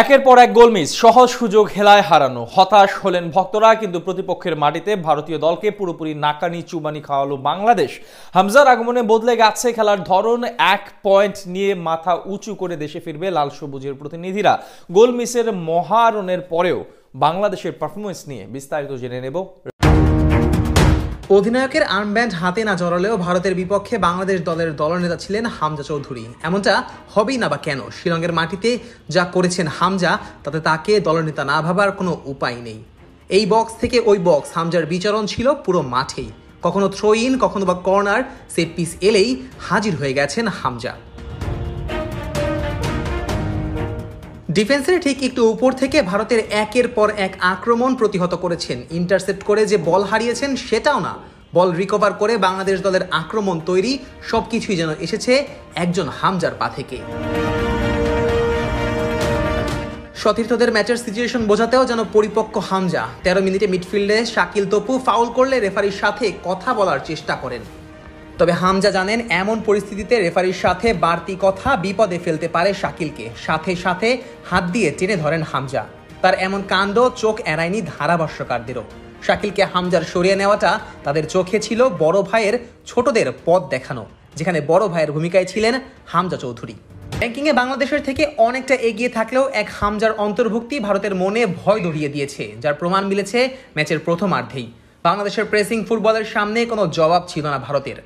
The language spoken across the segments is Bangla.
একের পর এক গোল মিস, সহজ সুযোগ হেলায় হারানো, হতাশ হলেন ভক্তরা। কিন্তু প্রতিপক্ষের মাটিতে ভারতীয় দলকে পুরোপুরি নাকানি চুবানি খাওয়ালো বাংলাদেশ। হামজার আগমনে বদলে গেছে খেলার ধরন। 1 পয়েন্ট নিয়ে মাথা উঁচু করে দেশে ফিরবে লাল সবুজের প্রতিনিধিরা। গোল মিসের মহারণের পরেও বাংলাদেশের পারফরমেন্স নিয়ে বিস্তারিত জেনে নেব। অধিনায়কের আর্মব্যান্ড হাতে না জড়ালেও ভারতের বিপক্ষে বাংলাদেশ দলের দলনেতা ছিলেন হামজা চৌধুরী। এমনটা হবেই না বা কেন? শিলংয়ের মাটিতে যা করেছেন হামজা, তাতে তাকে দলনেতা না ভাবার কোনো উপায় নেই। এই বক্স থেকে ওই বক্স হামজার বিচরণ ছিল পুরো মাঠেই। কখনো থ্রো ইন, কখনো বা কর্নার, সেট পিস এলেই হাজির হয়ে গেছেন হামজা। ডিফেন্সের ঠিক একটু উপর থেকে ভারতের একের পর এক আক্রমণ প্রতিহত করেছেন। ইন্টারসেপ্ট করে যে বল হারিয়েছেন সেটাও না, বল রিকভার করে বাংলাদেশ দলের আক্রমণ তৈরি, সবকিছুই যেন এসেছে একজন হামজার পা থেকে। সতীর্থদের ম্যাচের সিচুয়েশন বোঝাতেও যেন পরিপক্ক হামজা। 13 মিনিটে মিডফিল্ডে শাকিল তপু ফাউল করলে রেফারির সাথে কথা বলার চেষ্টা করেন। তবে হামজা জানেন এমন পরিস্থিতিতে রেফারির সাথে বাড়তি কথা বিপদে ফেলতে পারে শাকিলকে। সাথে সাথে হাত দিয়ে টেনে ধরেন হামজা। তার এমন কাণ্ড চোখ এড়ায়নি ধারাভাষ্যকারদেরও। শাকিলকে হামজার সরিয়ে নেওয়াটা তাদের চোখে ছিল বড় ভাইয়ের ছোটদের পথ দেখানো, যেখানে বড় ভাইয়ের ভূমিকায় ছিলেন হামজা চৌধুরী। র্যাঙ্কিংয়ে বাংলাদেশের থেকে অনেকটা এগিয়ে থাকলেও এক হামজার অন্তর্ভুক্তি ভারতের মনে ভয় ধরিয়ে দিয়েছে, যার প্রমাণ মিলেছে ম্যাচের প্রথমার্ধেই। বাংলাদেশের প্রেসিং ফুটবলের সামনে কোনো জবাব ছিল না ভারতের।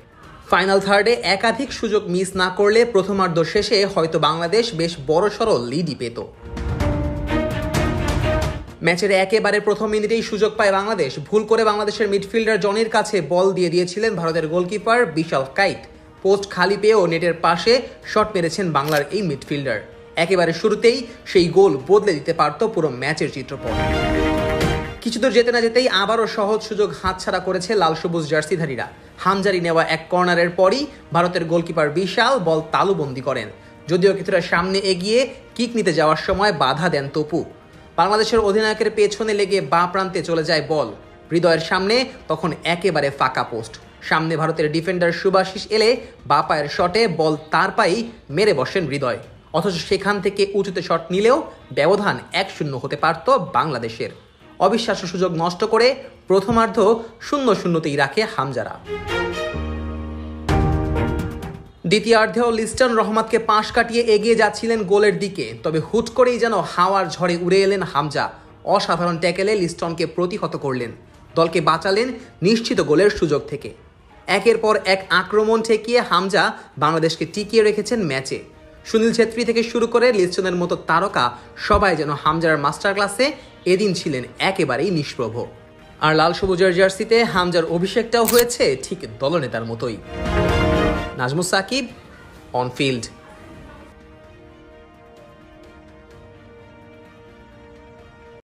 ফাইনাল থার্ডে একাধিক সুযোগ মিস না করলে প্রথমার্ধ শেষে হয়তো বাংলাদেশ বেশ বড়সড় লিডই পেত। ম্যাচের একেবারে প্রথম মিনিটেই সুযোগ পায় বাংলাদেশ। ভুল করে বাংলাদেশের মিডফিল্ডার জনির কাছে বল দিয়ে দিয়েছিলেন ভারতের গোলকিপার বিশাল কাইট। পোস্ট খালি পেয়েও নেটের পাশে শট মেরেছেন বাংলার এই মিডফিল্ডার। একেবারে শুরুতেই সেই গোল বদলে দিতে পারত পুরো ম্যাচের চিত্রপট। কিছুদূর যেতে না যেতেই আবারও সহজ সুযোগ হাতছাড়া করেছে লাল সবুজ জার্সিধারীরা। হামজারি নেওয়া এক কর্নারের পরই ভারতের গোলকিপার বিশাল বল তালুবন্দি করেন। যদিও কিছুটা সামনে এগিয়ে কিক নিতে যাওয়ার সময় বাধা দেন তপু। বাংলাদেশের অধিনায়কের পেছনে লেগে বাঁ প্রান্তে চলে যায় বল। হৃদয়ের সামনে তখন একেবারে ফাঁকা পোস্ট। সামনে ভারতের ডিফেন্ডার সুভাশিস এলে বাঁ পায়ের শটে বল তার পায়েই মেরে বসেন হৃদয়। অথচ সেখান থেকে উঁচুতে শট নিলেও ব্যবধান 1-0 হতে পারত বাংলাদেশের। অবিশ্বাস্য সুযোগ নষ্ট করে প্রথমার্ধ 0-0তেই রাখে হামজারা। দ্বিতীয়ার্ধেও লিস্টন রহমতকে পাশ কাটিয়ে এগিয়ে যাচ্ছিলেন গোলের দিকে, তবে হুট করেই যেন হাওয়ার ঝড়ে উড়ে এলেন হামজা। অসাধারণ ট্যাকেলে লিস্টনকে প্রতিহত করলেন, দলকে বাঁচালেন নিশ্চিত গোলের সুযোগ থেকে। একের পর এক আক্রমণ ঠেকিয়ে হামজা বাংলাদেশকে টিকিয়ে রেখেছেন ম্যাচে। সুনীল ছেত্রী থেকে শুরু করে লিস্টনের মতো তারকা সবাই যেন হামজার মাস্টার ক্লাসে এদিন ছিলেন একেবারেই নিষ্প্রভ। আর লাল সবুজের জার্সিতে হামজার অভিষেকটাও হয়েছে ঠিক দলনেতার মতোই। Nazmus Sakib, on field.